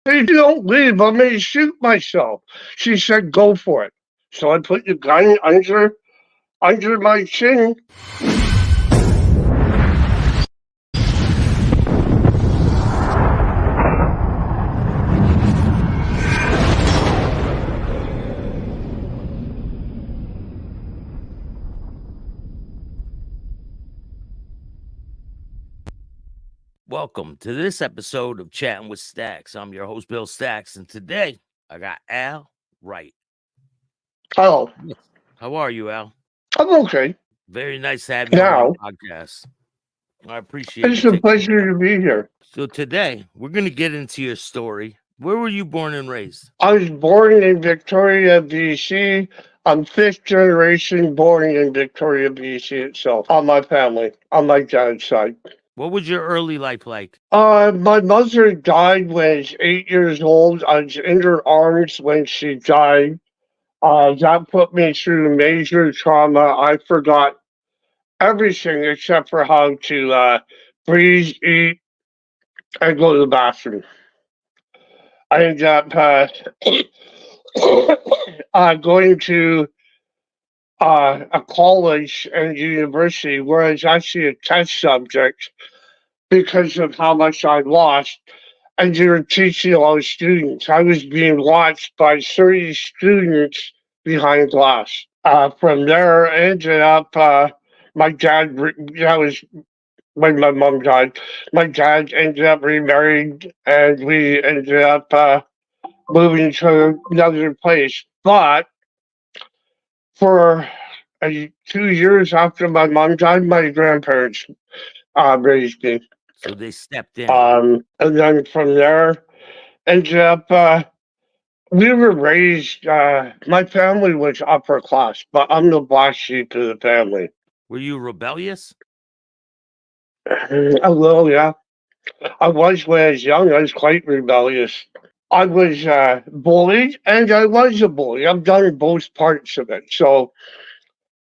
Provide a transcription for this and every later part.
If you don't leave, I'm going to shoot myself. She said, go for it. So I put the gun under my chin. Welcome to this episode of Chatting with Staxx. I'm your host, Bill Staxx, and today I got Al Wright. Hello. How are you, Al? I'm okay. Very nice to have you Now, on my podcast. I appreciate it's you a taking pleasure to be here. So today we're going to get into your story. Where were you born and raised? I was born in Victoria, BC. I'm fifth generation born in Victoria, BC itself, on my family, on my dad's side. What was your early life like? My mother died when I was 8 years old. I was in her arms when she died. That put me through major trauma. I forgot everything except for how to breathe, eat, and go to the bathroom. I ended up going to a college and university where I was actually a test subject because of how much I lost. And they were teaching all the students. I was being watched by 30 students behind glass. From there, I ended up, my dad, that was when my mom died. My dad ended up remarried, and we ended up moving to another place. But for 2 years after my mom died, my grandparents raised me. So they stepped in. And then from there, ended up, we were raised, my family was upper class, but I'm the black sheep of the family. Were you rebellious? A little, yeah. I was when I was young, I was quite rebellious. I was bullied, and I was a bully. I've done both parts of it. So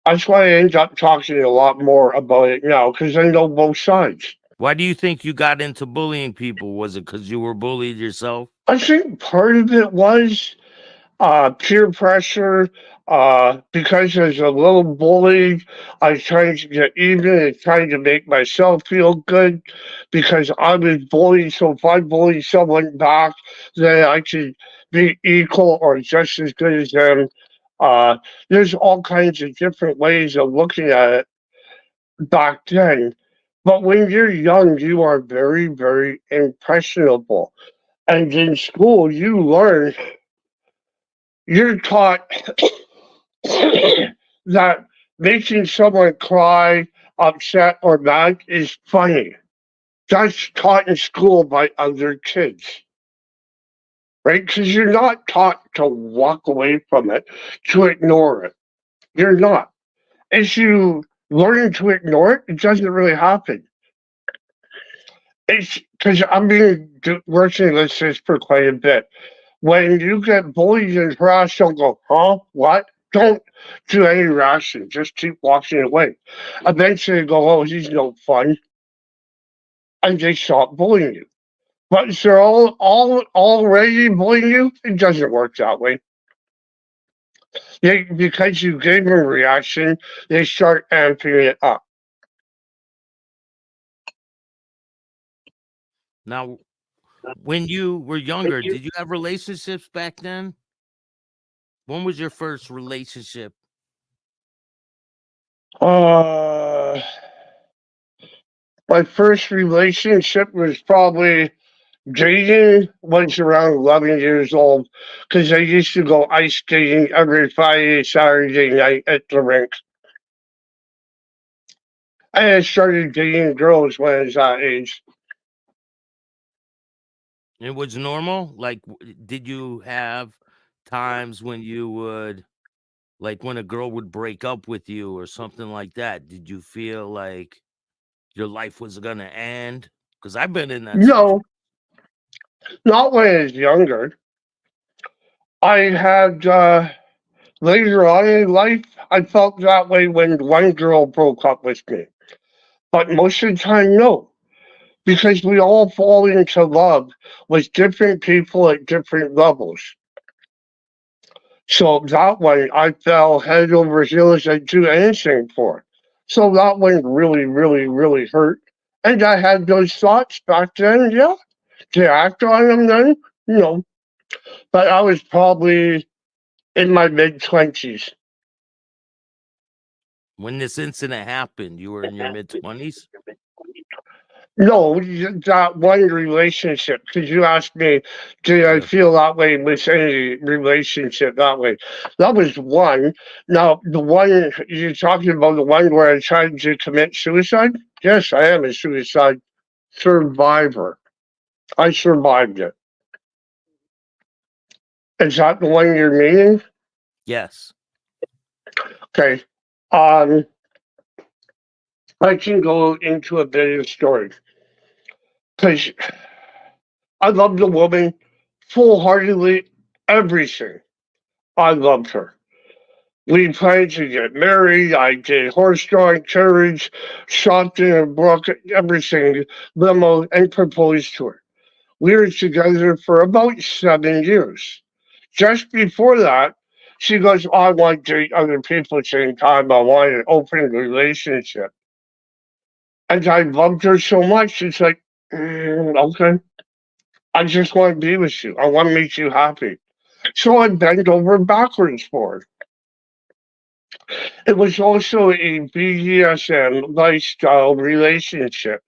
that's why I end up talking a lot more about it now, because I know both sides. Why do you think you got into bullying people? Was it because you were bullied yourself? I think part of it was peer pressure. Because I was a little bullied, I was trying to get even and trying to make myself feel good because I was bullied. So if I bullied someone back, then I could be equal or just as good as them. There's all kinds of different ways of looking at it back then. But when you're young, you are very, very impressionable. And in school, you're taught that making someone cry, upset, or mad is funny. That's taught in school by other kids, right? Because you're not taught to walk away from it, to ignore it. You're not. If you learn to ignore it, it doesn't really happen. It's because I've been working with this for quite a bit. When you get bullied and harassed, don't go, huh? What? Don't do any reaction. Just keep walking away. Eventually, go, oh, he's no fun, and they stop bullying you. But if they're all already bullying you, it doesn't work that way. Because you gave them a reaction, they start amping it up. Now, when you were younger, did you have relationships back then? When was your first relationship? My first relationship was probably dating was around 11 years old because I used to go ice skating every Friday, Saturday night at the rink. I had started dating girls when I was that age. It was normal? Like, did you have times when you would, like when a girl would break up with you or something like that? Did you feel like your life was going to end? Because I've been in that situation. No, not when I was younger. I had later on in life, I felt that way when one girl broke up with me. But most of the time, no. because we all fall into love with different people at different levels. So that one I fell head over heels. I'd do anything for. So that one really, really, really hurt. And I had those thoughts back then, yeah. To act on them then, no. But I was probably in my mid-20s. When this incident happened, you were in your mid-20s? No, that one relationship, because you asked me, did I Yeah. feel that way with any relationship that way? That was one. Now, the one you're talking about, the one where I tried to commit suicide? Yes, I am a suicide survivor. I survived it. Is that the one you're meaning? Yes. Okay. Um, I can go into a bit of story because I loved the woman full heartedly, everything. I loved her. We planned to get married. I did horse-drawn carriage, shopped in a brook, everything, limo, and proposed to her. We were together for about 7 years. Just before that, she goes, I want to date other people at the same time. I want an open relationship. And I loved her so much. It's like, okay, I just want to be with you. I want to make you happy. So I bent over backwards for her. It was also a BDSM lifestyle relationship.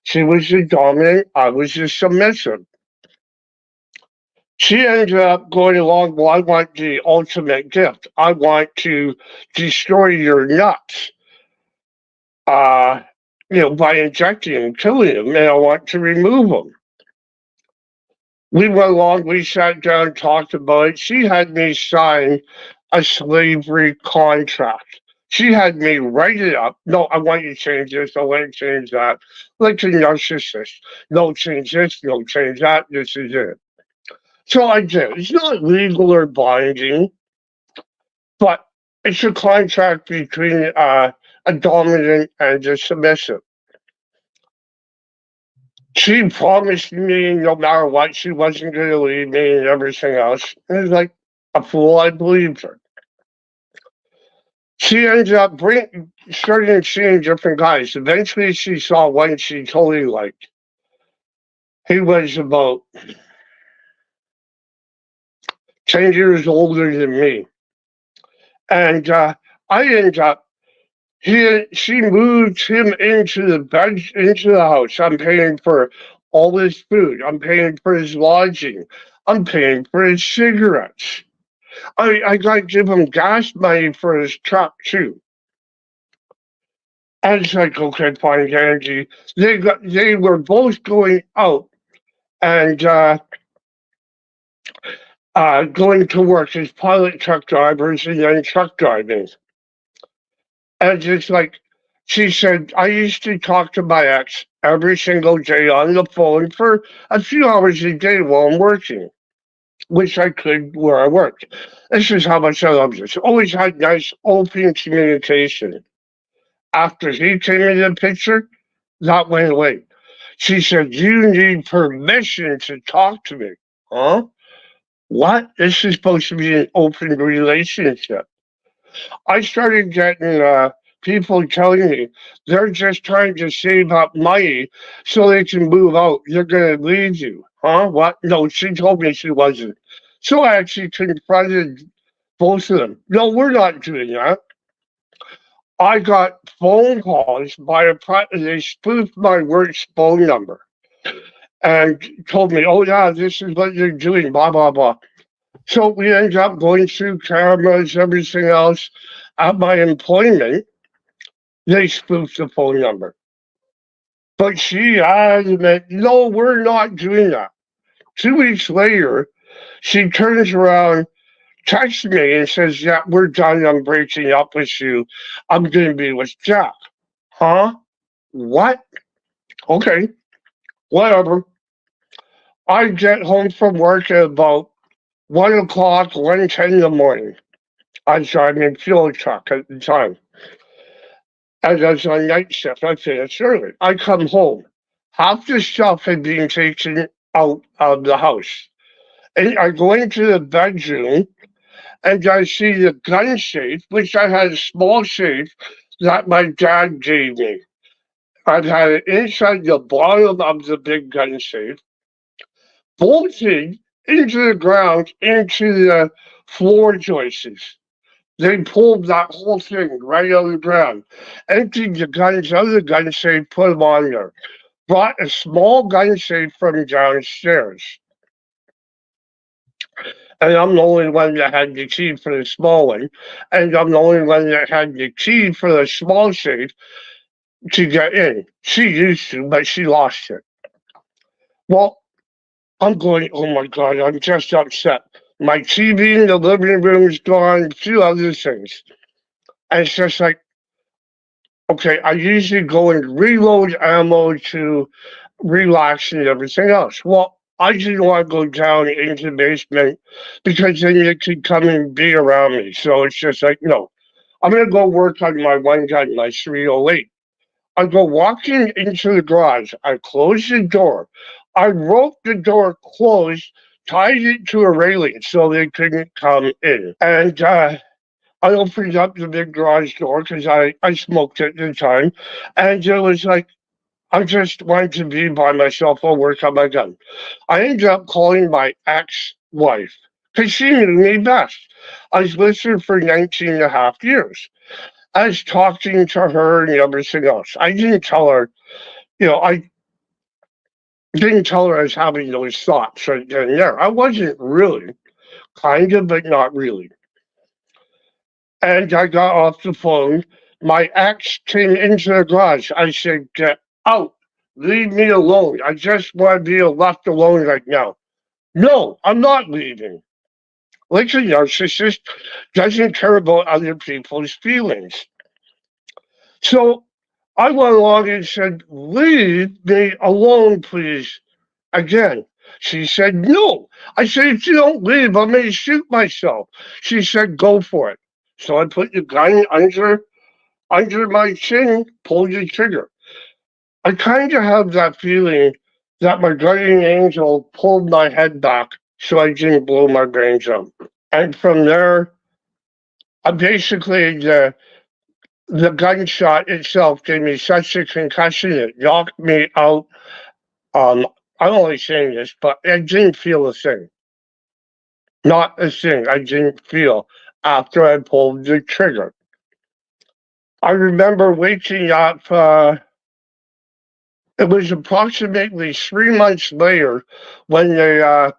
She was the dominant, I was the submissive. She ended up going along, well, I want the ultimate gift. I want to destroy your nuts, uh, by injecting them, killing them, and I want to remove them. We went along, we sat down, talked about it. She had me sign a slavery contract. She had me write it up. No, I want you to change this. I want you to change that. Like a narcissist. No, change this. No, change that. This is it. So I did. It's not legal or binding, but it's a contract between a dominant and a submissive. She promised me no matter what, she wasn't going to leave me and everything else. And it was like a fool, I believed her. She ended up starting seeing different guys. Eventually, she saw one she totally liked. He was about 10 years older than me. And I ended up, she moved him into the bed, into the house. I'm paying for all his food. I'm paying for his lodging. I'm paying for his cigarettes. I got to give him gas money for his truck too. And it's like, okay, fine, Angie. They were both going out and going to work as pilot truck drivers and then truck driving. And it's like, she said, I used to talk to my ex every single day on the phone for a few hours a day while I'm working, which I could where I worked. This is how much I loved her. She always had nice, open communication. After he came into the picture, that went away. She said, you need permission to talk to me. Huh? What? This is supposed to be an open relationship. I started getting people telling me they're just trying to save up money so they can move out. They're going to leave you. Huh? What? No, she told me she wasn't. So I actually confronted both of them. No, we're not doing that. I got phone calls by they spoofed my work's phone number and told me, oh, yeah, this is what you're doing, blah, blah, blah. So we ended up going through cameras, everything else. At my employment, they spoofed the phone number. But she adamant, no, we're not doing that. 2 weeks later, she turns around, texts me, and says, yeah, we're done. I'm breaking up with you. I'm going to be with Jack. Huh? What? Okay, whatever. I get home from work at about 1 o'clock, 1:10 in the morning. I was driving a fuel truck at the time. And I was on night shift. I finished early. I come home. half the stuff had been taken out of the house. And I go into the bedroom and I see the gun safe, which I had a small safe that my dad gave me. I had it inside the bottom of the big gun safe, bolted into the ground, into the floor joists. They pulled that whole thing right out of the ground, emptied the guns out of the gun safe, put them on there. Brought a small gun safe from downstairs. And I'm the only one that had the key for the small one. And I'm the only one that had the key for the small safe to get in. She used to, but she lost it. Well, I'm going, oh my God, I'm just upset. My TV in the living room is gone, a few other things. And it's just like, okay, I usually go and reload ammo to relax and everything else. Well, I didn't want to go down into the basement because then it could come and be around me. So it's just like, no, I'm going to go work on my one gun, my 308. I go walking into the garage. I close the door. I wrote the door closed, tied it to a railing so they couldn't come in. And I opened up the big garage door because I smoked at the time. And it was like, I just wanted to be by myself. I'll work on my gun. I ended up calling my ex-wife because she knew me best. I was with her for 19 and a half years. I was talking to her and everything else. I didn't tell her, I didn't tell her I was having those thoughts right then and there. I wasn't really, kind of, but not really. And I got off the phone. My ex came into the garage. I said, get out. Leave me alone. I just want to be left alone right now. No, I'm not leaving. Like a narcissist doesn't care about other people's feelings. So I went along and said, leave me alone, please. Again. She said, no. I said, if you don't leave, I'm going to shoot myself. She said, go for it. So I put the gun under my chin, pulled the trigger. I kind of have that feeling that my guardian angel pulled my head back so I didn't blow my brains out. And from there, basically the gunshot itself gave me such a concussion, it knocked me out. I'm only saying this, but I didn't feel a thing. Not a thing I didn't feel after I pulled the trigger. I remember waking up, it was approximately 3 months later when they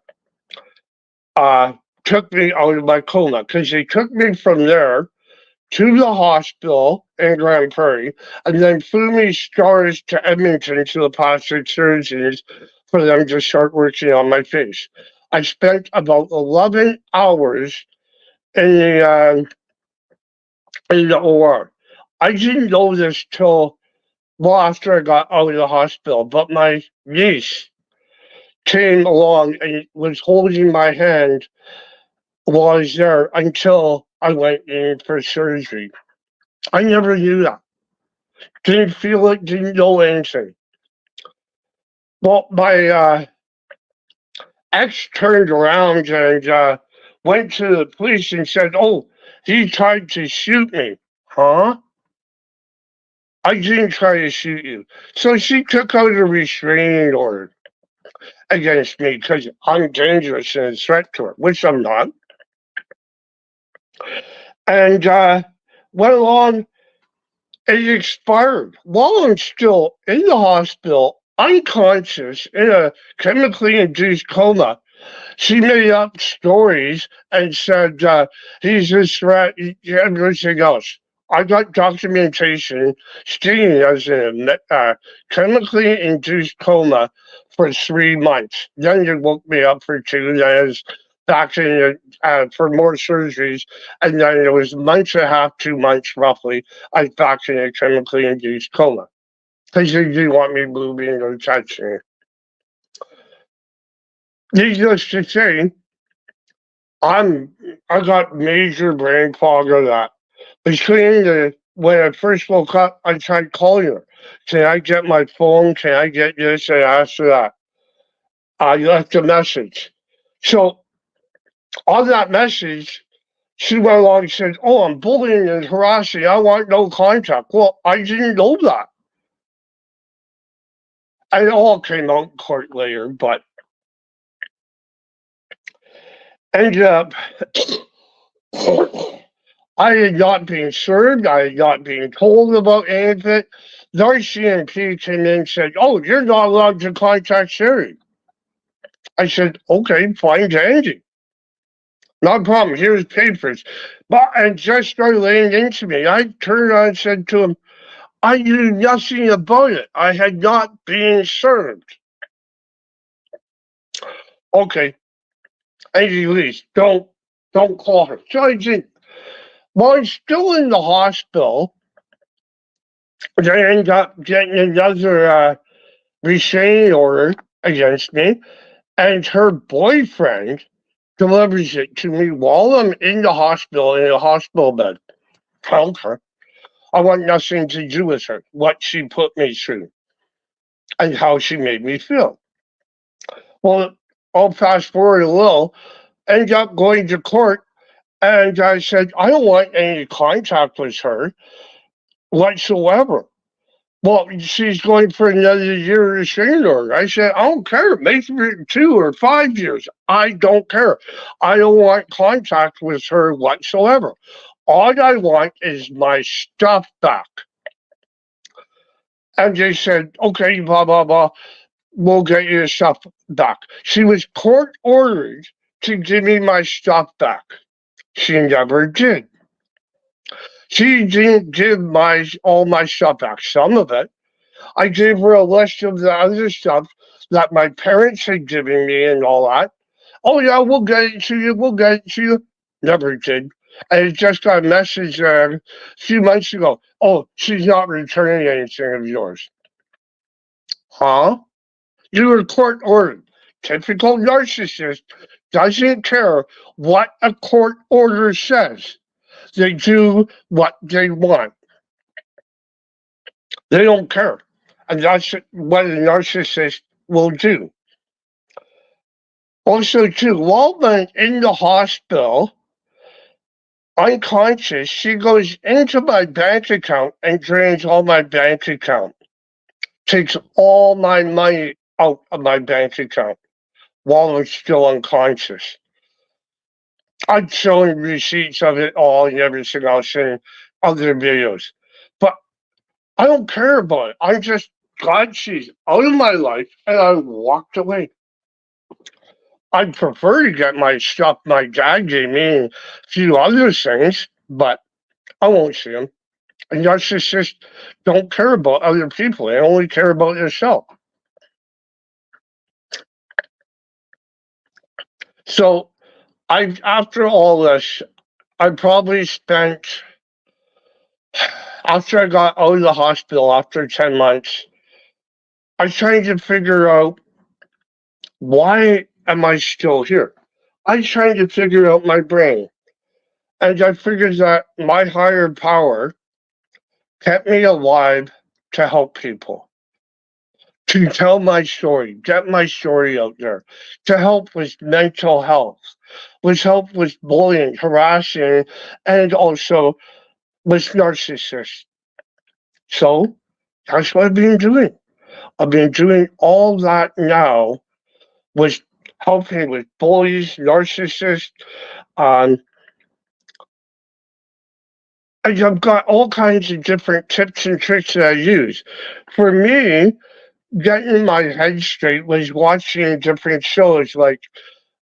took me out of my coma because they took me from there to the hospital in Grand Prairie and then flew me stars to Edmonton to the plastic surgeons for them to start working on my face. I spent about 11 hours in the OR. I didn't know this till after I got out of the hospital, but my niece came along and was holding my hand while I was there until I went in for surgery. I never knew that. Didn't feel it, didn't know anything. Well, my ex turned around and went to the police and said, oh, he tried to shoot me. Huh? I didn't try to shoot you. So she took out a restraining order against me because I'm dangerous and a threat to her, which I'm not. And went along, it expired while I'm still in the hospital, unconscious, in a chemically induced coma. She made up stories and said he's a threat, everything else. I got documentation stating I was in a chemically induced coma for 3 months. Then they woke me up for 2, then I was back in for more surgeries, and then it was a month and a half, 2 months roughly, I was back in a chemically induced coma. Because they didn't want me moving or touching. Needless to say, I got major brain fog of that. Between the when I first woke up, I tried calling her. Can I get my phone? Can I get this? And I asked her that. I left a message. So on that message, she went along and said, "Oh, I'm bullying and harassing. I want no contact." Well, I didn't know that. And it all came out in court later, but ended up I had not been served. I had not been told about anything. The RCMP came in and said, "Oh, you're not allowed to contact Sherry." I said, "Okay, fine, dandy. Not a problem. Here's papers." But and just started laying into me. I turned around and said to him, "I knew nothing about it. I had not been served." Okay, Angie Lee, don't call her. So I did. While I'm still in the hospital, they end up getting another restraining order against me, and her boyfriend delivers it to me while I'm in the hospital, in a hospital bed. Told her I want nothing to do with her, what she put me through, and how she made me feel. Well, I'll fast forward a little, end up going to court, and I said, I don't want any contact with her whatsoever. Well, she's going for another year restraining order. I said, I don't care. Make it 2 or 5 years. I don't care. I don't want contact with her whatsoever. All I want is my stuff back. And they said, okay, blah, blah, blah. We'll get your stuff back. She was court ordered to give me my stuff back. She never did. She didn't give all my stuff back. Some of it. I gave her a list of the other stuff that my parents had given me and all that. Oh yeah, we'll get it to you. We'll get it to you. Never did. And it just got a message a few months ago. Oh, she's not returning anything of yours. Huh? You were court ordered. Typical narcissist doesn't care what a court order says. They do what they want. They don't care. And that's what a narcissist will do. Also, too, while I'm in the hospital, unconscious, she goes into my bank account and drains all my bank account. Takes all my money out of my bank account while I'm still unconscious. I've shown receipts of it all and everything else in other videos. But I don't care about it. I'm just glad she's out of my life and I walked away. I'd prefer to get my stuff my dad gave me and a few other things, but I won't see them. And narcissists don't care about other people. They only care about yourself. So after all this, I probably spent, after I got out of the hospital after 10 months, I tried to figure out, why am I still here? I tried to figure out my brain. And I figured that my higher power kept me alive to help people, to tell my story, get my story out there, to help with mental health, with help with bullying, harassing, and also with narcissists. So that's what I've been doing. I've been doing all that now with helping with bullies, narcissists, and I've got all kinds of different tips and tricks that I use. For me, getting my head straight was watching different shows like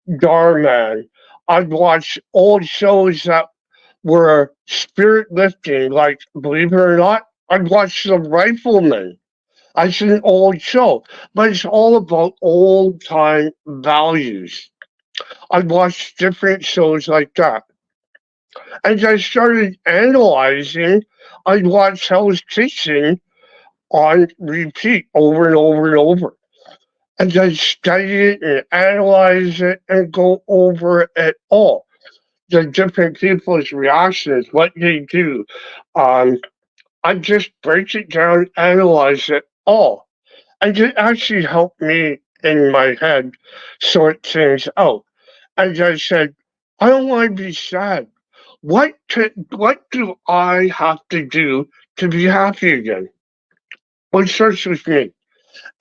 Darman. I'd watch old shows that were spirit lifting, like, believe it or not, I'd watch The Rifleman. It's an old show, but it's all about old time values. I'd watch different shows like that. As I started analyzing, I'd watch Hell's Kitchen on repeat over and over and over. And I study it and analyze it and go over it all. The different people's reactions, what they do, I just break it down, analyze it all. And it actually helped me in my head sort things out. And I said, I don't want to be sad. What do I have to do to be happy again? Well, it starts with me.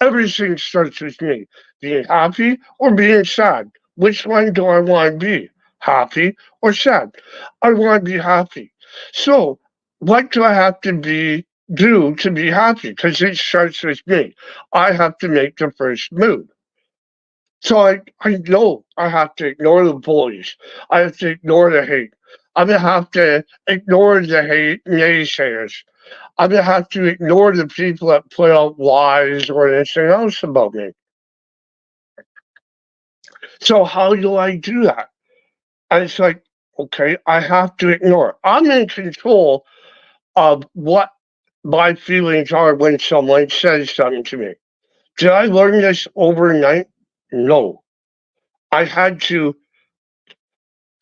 Everything starts with me. Being happy or being sad. Which one do I want to be? Happy or sad? I want to be happy. So, what do I have to do to be happy? Because it starts with me. I have to make the first move. So I know I have to ignore the bullies. I have to ignore the hate. I'm gonna have to ignore the hate naysayers. I'm gonna have to ignore the people that put out lies or anything else about me. So how do I do that? And it's like, okay, I have to ignore it. I'm in control of what my feelings are when someone says something to me. Did I learn this overnight? No. I had to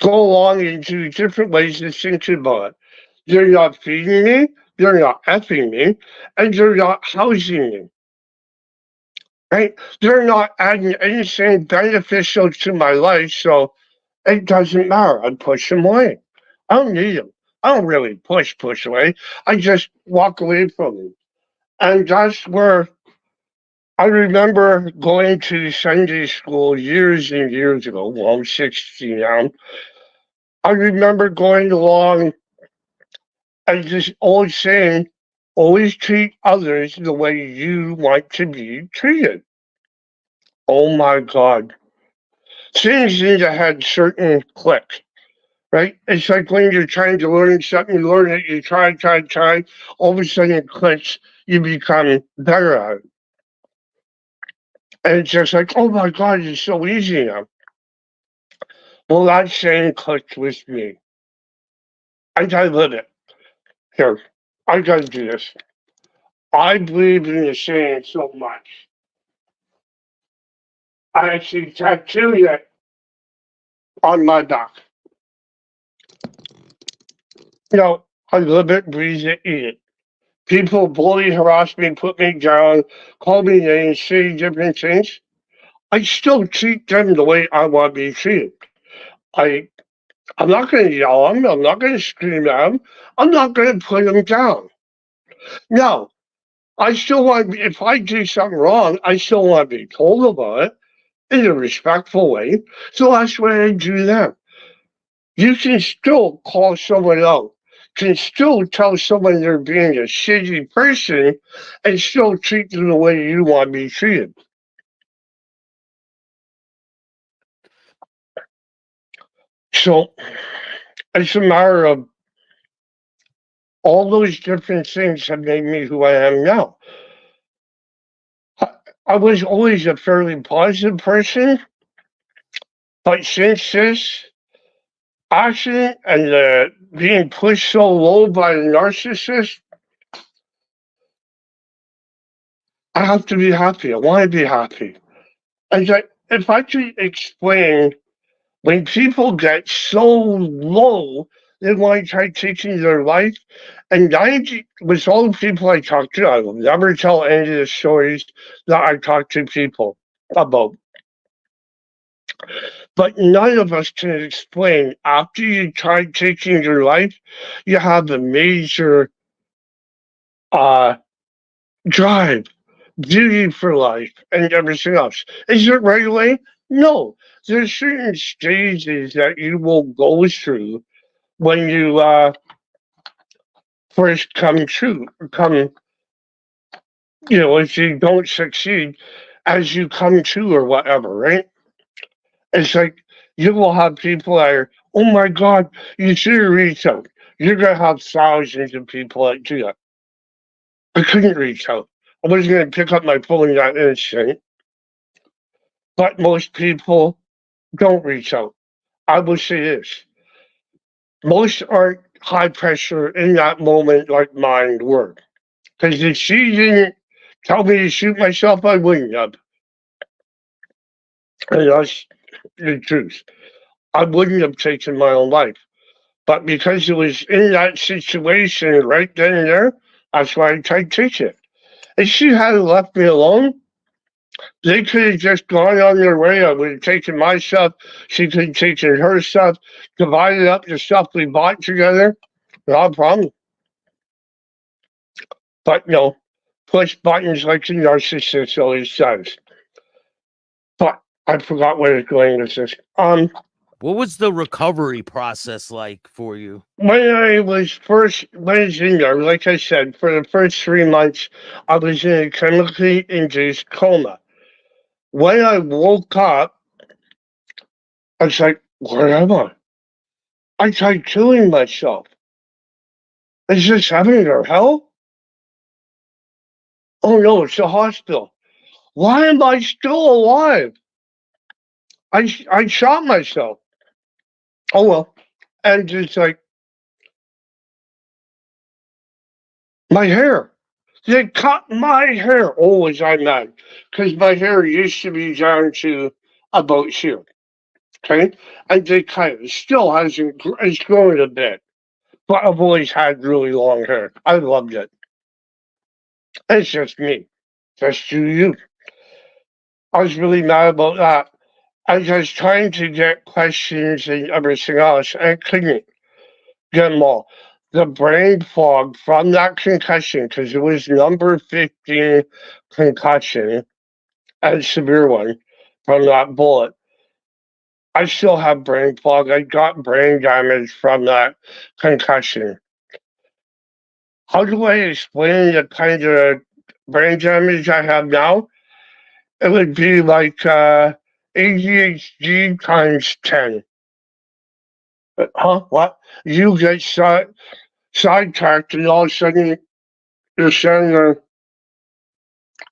go along into different ways to think about it. They're not feeding me, they're not effing me, and they're not housing me. Right? They're not adding anything beneficial to my life, so it doesn't matter. I push them away. I don't need them. I don't really push away. I just walk away from them. And that's where I remember going to Sunday school years and years ago. Well, I'm 60 now. I remember going along and this old saying, always treat others the way you want to be treated. Oh my God. Things in the head certain click, right? It's like when you're trying to learn something, you learn it, you try, all of a sudden it clicks, you become better at it. And it's just like, oh my God, it's so easy now. Well, that saying clicked with me. I gotta live it. Here, I gotta do this. I believe in the saying so much. I actually tattooed it on my back. You know, I live it, breathe it, eat it. People bully, harass me, put me down, call me names, say different things. I still treat them the way I want to be treated. I, I'm not going to yell at them. I'm not going to scream at them. I'm not going to put them down. No, I still want to be, if I do something wrong, I still want to be told about it in a respectful way. So that's what I do then. You can still call someone out, can still tell someone they're being a shitty person and still treat them the way you want to be treated. So it's a matter of all those different things have made me who I am now. I, I was always a fairly positive person, but since this accident and being pushed so low by the narcissist, I have to be happy. I want to be happy. And if I could explain, when people get so low, they want to try taking their life. And 90, with all the people I talk to, I will never tell any of the stories that I talk to people about. But none of us can explain after you try taking your life, you have a major uh, drive, duty for life, and everything else. Is it right away? No. There's certain stages that you will go through when you first if you don't succeed as you come to or whatever, right? It's like you will have people that are, oh my God, you should reach out. You're going to have thousands of people that do that. I couldn't reach out. I was going to pick up my phone that instant, but most people don't reach out. I will say this. Most aren't high pressure in that moment like mine were. Because if she didn't tell me to shoot myself, I wouldn't have. And that's the truth. I wouldn't have taken my own life. But because it was in that situation right then and there, That's why I tried to teach it. If she hadn't left me alone, they could have just gone on their way. I would have taken my stuff. She could have taken her stuff, divided up the stuff we bought together. Not a problem. But no, push buttons like the narcissist always does. But I forgot where it's going with this. What was the recovery process like for you? When I was in there, like I said, for the first 3 months, I was in a chemically induced coma. When I woke up, I was like, where am I? I tried killing myself. Is this heaven or hell? Oh no, it's a hospital. Why am I still alive? I shot myself. Oh well. And it's like, my hair. They cut my hair. Oh, was I mad? Because my hair used to be down to about here. Okay? And they cut it. It still hasn't, it's grown a bit. But I've always had really long hair. I loved it. It's just me. Just you. I was really mad about that. I was trying to get questions and everything else, and I couldn't get them all. The brain fog from that concussion, because it was number 15 concussion, a severe one from that bullet. I still have brain fog. I got brain damage from that concussion. How do I explain the kind of brain damage I have now? It would be like ADHD times 10. Huh? What? You get sidetracked, and all of a sudden you're saying,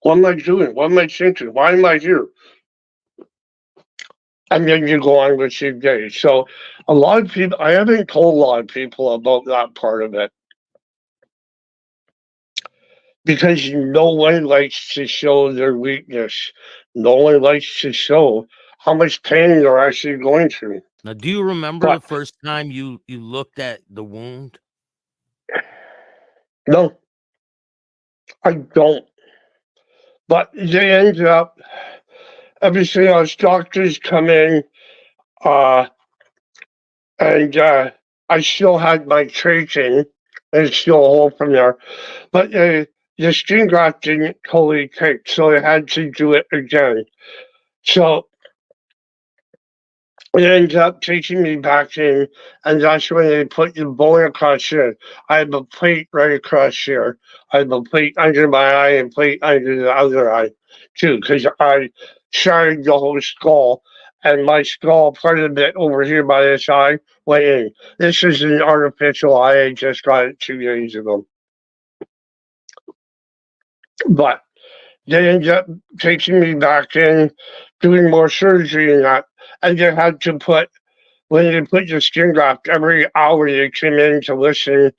what am I doing? What am I thinking? Why am I here? And then you go on with your day. So a lot of people, I haven't told a lot of people about that part of it, because no one likes to show their weakness. No one likes to show how much pain they're actually going through. Now, do you remember But the first time you looked at the wound? no, I don't. But they ended up, everything else, doctors come in, uh, and I still had my trachea, and it's still a hole from there. But the skin graft didn't totally take, so I had to do it again. So it ended up taking me back in, and that's when they put the bone across here. I have a plate right across here. I have a plate under my eye and plate under the other eye, too, because I shattered the whole skull, and my skull, part of it over here by this eye, went in. This is an artificial eye. I just got it 2 days ago. But they ended up taking me back in, doing more surgery and that. And they had to put, when they put the skin graft, every hour they came in to listen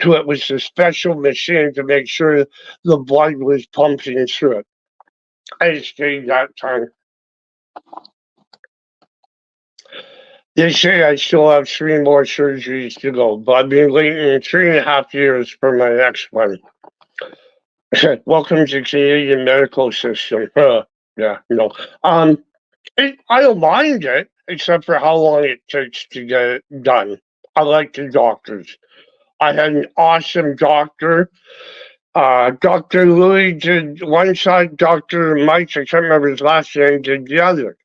to it with a special machine to make sure the blood was pumping through it. I stayed that time. They say I still have 3 more surgeries to go, but I've been waiting 3.5 years for my next one. Welcome to Canadian medical system. Yeah, no. I don't mind it, except for how long it takes to get it done. I like the doctors. I had an awesome doctor. Dr. Louis did one side, Dr. Mike, I can't remember his last name, did the other.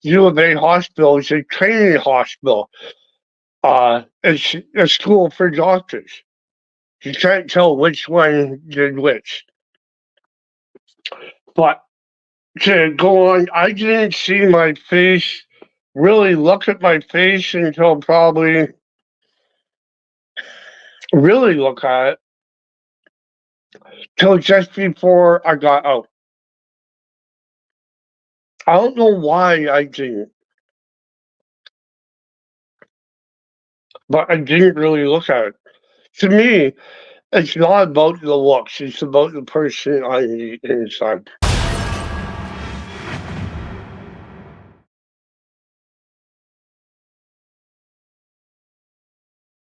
U of A Hospital is a training hospital. It's a school for doctors. You can't tell which one did which. But to go on, I didn't see my face, really look at my face until probably, really look at it, till just before I got out. I don't know why I didn't, but I didn't really look at it. To me, it's not about the looks, it's about the person on the inside.